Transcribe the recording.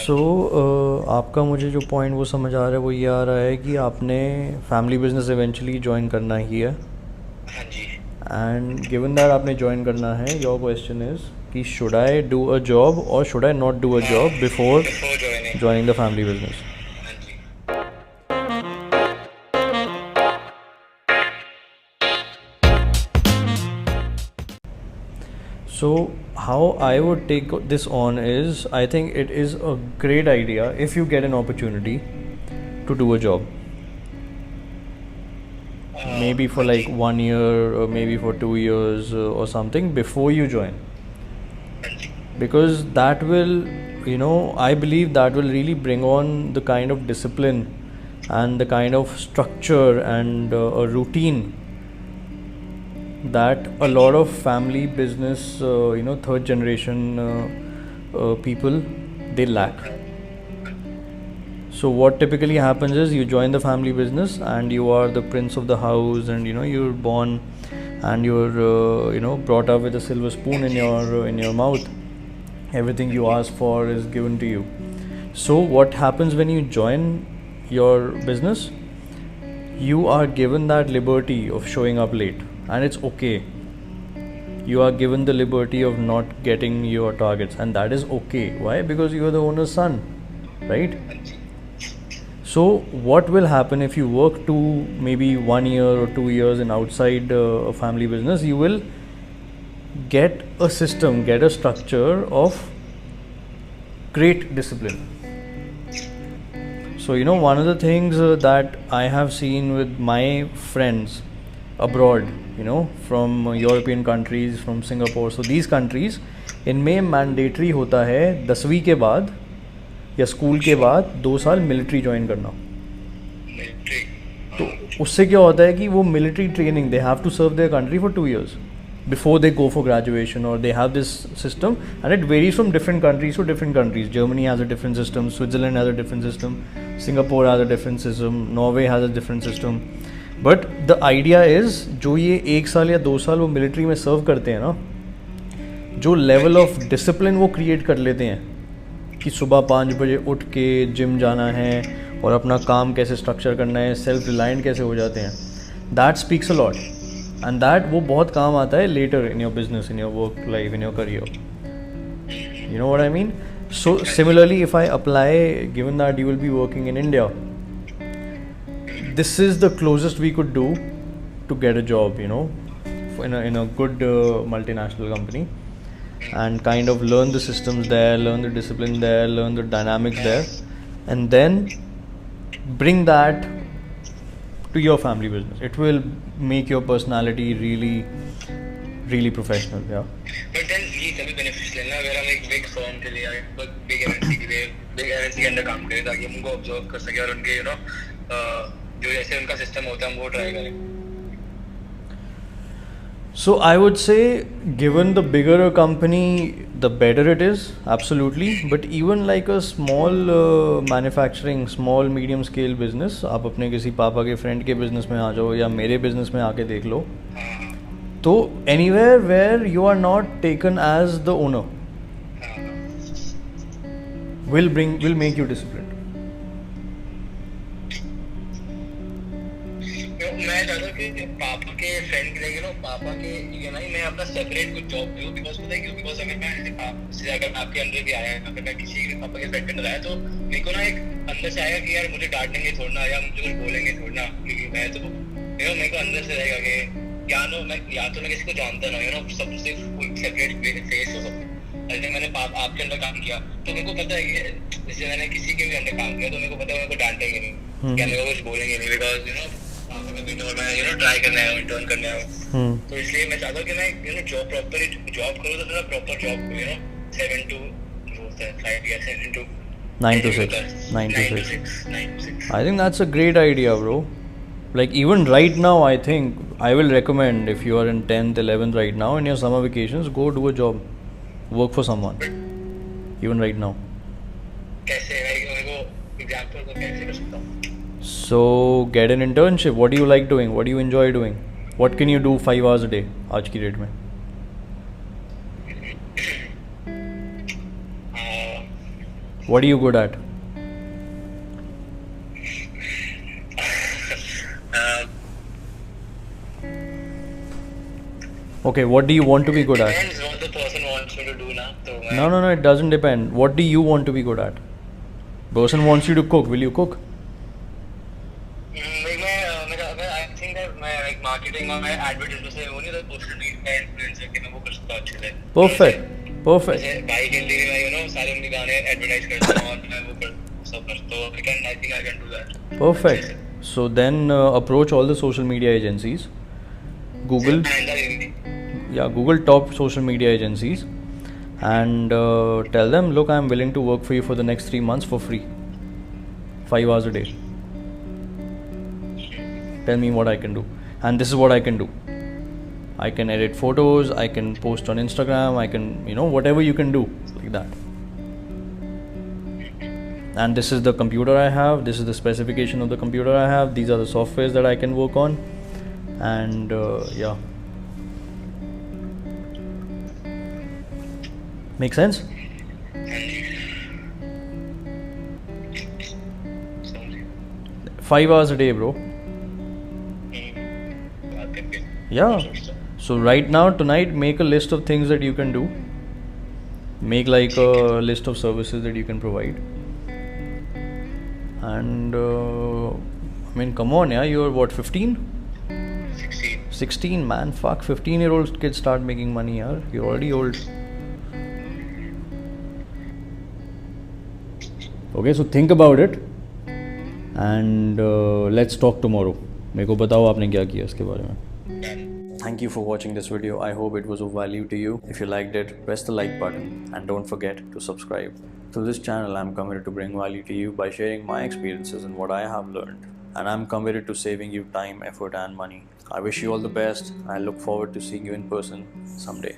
सो आपका मुझे जो पॉइंट वो समझ आ रहा है वो ये आ रहा है कि आपने फैमिली बिजनेस इवेंचुअली ज्वाइन करना ही है, हाँ जी। एंड गिवन दैट आपने ज्वाइन करना है, योर क्वेश्चन इज़ कि should I do a job और should I not do a हाँ, job before before joining. Joining the family business. हाँ जी। So, how I would take this on is I think it is a great idea if you get an opportunity to do a job. Maybe for हाँ like ji. 1 year or maybe for 2 years or something before you join. हाँ जी। Because that will, I believe that will really bring on the kind of discipline and the kind of structure and a routine that a हाँ lot ji. of family business, third generation people, they lack. So what typically happens is you join the family business and you are the prince of the house, and you're born and you're brought up with a silver spoon हाँ in ji. your mouth. Everything हाँ you ji. ask for is given to you. So what happens when you join your business? You are given that liberty of showing up late, and it's okay. You are given the liberty of not getting your targets, and that is okay. Why? Because you are the owner's son, right? हाँ जी। So what will happen if you work to maybe 1 year or 2 years in outside a family business? You will get a system, get a structure of great discipline. So one of the things that I have seen with my friends abroad, from European countries, from Singapore, so these countries, इनमें mandatory होता है 10वीं के बाद या school के अच्छा। बाद 2 साल मिलिट्री ज्वाइन करना. मिलिट्री। तो हाँ। उससे क्या होता है कि वो military training, they have to serve their country for 2 years before they go for graduation, or they have this system, and it varies from different countries to different countries. Germany has a different system, Switzerland has a different system, Singapore has a different system, Norway has a different system. But the idea is जो ये 1 साल या 2 साल वो military में सर्व करते हैं ना, जो हाँ लेवल जी। ऑफ डिसिप्लिन वो क्रिएट कर लेते हैं कि सुबह 5 बजे उठ के जिम जाना है और अपना काम कैसे स्ट्रक्चर करना है, सेल्फ रिलायंट कैसे हो जाते हैं, that speaks a lot. And that वो बहुत काम आता है later in your business, in your work life, in your career. You know what I mean? So हाँ जी। similarly, if I apply, given that you will be working in India, this is the closest we could do to get a job, in a good multinational company, and kind of learn the systems there, learn the discipline there, learn the dynamics there, and then bring that to your family business. It will make your personality really, really professional. Yeah. But then ये तभी beneficial है ना अगर हम एक big firm के लिए या बिग एमएनसी के लिए बिग एमएनसी के अंडर काम करें ताकि हम उनको ऑब्जर्व कर सके और उनके जो जैसे उनका सिस्टम होता है हम वो ट्राई करें। So I would say, given the bigger a company, the better it is, absolutely. But even like a small manufacturing, small medium scale business, आप अपने किसी पापा के फ्रेंड के बिजनेस में आ जाओ या मेरे बिजनेस में आके देख लो, हाँ। तो anywhere where you are not taken as the owner हाँ। will make you disciplined. मैं चाहता हूँ कि पापा के फ्रेंड के लिए पापा के ईएमआई मैं अपना सेपरेट कुछ जॉब करूँ बिकॉज पता है क्यों बिकॉज अगर मैं अगर आपके अंदर भी आया अगर मैं किसी के पापा के फ्रेंड के अंदर आया तो मेरे को ना एक अंदर से आएगा कि यार मुझे डांटेंगे थोड़ा या मुझे कुछ बोलेंगे थोड़ा क्योंकि मैं तो मेरे को अंदर से रहेगा कि या तो मैं किसी को जानता ना सबसे कोई सेपरेट फेस हो सकता है। जैसे मैंने आपके अंदर काम किया तो मेरे को पता है कि जैसे मैंने किसी के भी अंदर काम किया तो मेरे को पता है मेरे को डांटेंगे नहीं या मेरे को कुछ बोलेंगे नहीं बिकॉज मैं ट्राई करना है इंटर्न करना है। तो इसलिए मैं चाहता हूँ कि मैं जॉब प्रॉपर जॉब करूँ तो थोड़ा प्रॉपर जॉब करूँ 7 to 5 years into 9 to 6, 9 to 6. 9 to 6। I think that's a great idea, bro. Like even right now, I think I will recommend, if you are in 10th, 11th right now in your summer vacations, go do a job, work for someone. Even right now. कैसे मेरे को example को कैसे कर सकता हूँ? So get an internship. What do you like doing? What do you enjoy doing? What can you do 5 hours a day आज की डेट में? What are you good at? Okay, what do you want to be good at? Depends what the person wants me to do now. So No, it doesn't depend. What do you want to be good at? Person wants you to cook, will you cook? I think that मैं like marketing और मैं advertisement से वो नहीं तो social media influencer के मैं वो कर सकता हूँ अच्छे से. Perfect. जैसे भाई के लिए मैं सारे उनके गाने advertise करता हूँ और मैं वो कर सब करता हूँ. I think I can do that. Perfect. So then approach all the social media agencies. Google top social media agencies and tell them, look, I'm willing to work for you for the next 3 months for free, 5 hours a day. Tell me what I can do, and this is what I can do. I can edit photos, I can post on Instagram, I can, whatever you can do like that. And this is the computer I have, this is the specification of the computer I have, these are the softwares that I can work on, and yeah. Make sense? 5 hours a day, bro. Yeah. So right now, tonight, make a list of things that you can do. Make like a list of services that you can provide. And come on, yeah, you're what, 15? 16, man. Fuck, 15-year-old kids start making money, yeah. You're already old. Okay, so think about it and let's talk tomorrow. मेरे को बताओ आपने क्या किया इसके बारे में. Thank you for watching this video. I hope it was of value to you. If you liked it, press the like button and don't forget to subscribe. Through this channel, I'm committed to bring value to you by sharing my experiences and what I have learned. And I'm committed to saving you time, effort and money. I wish you all the best. I look forward to seeing you in person someday.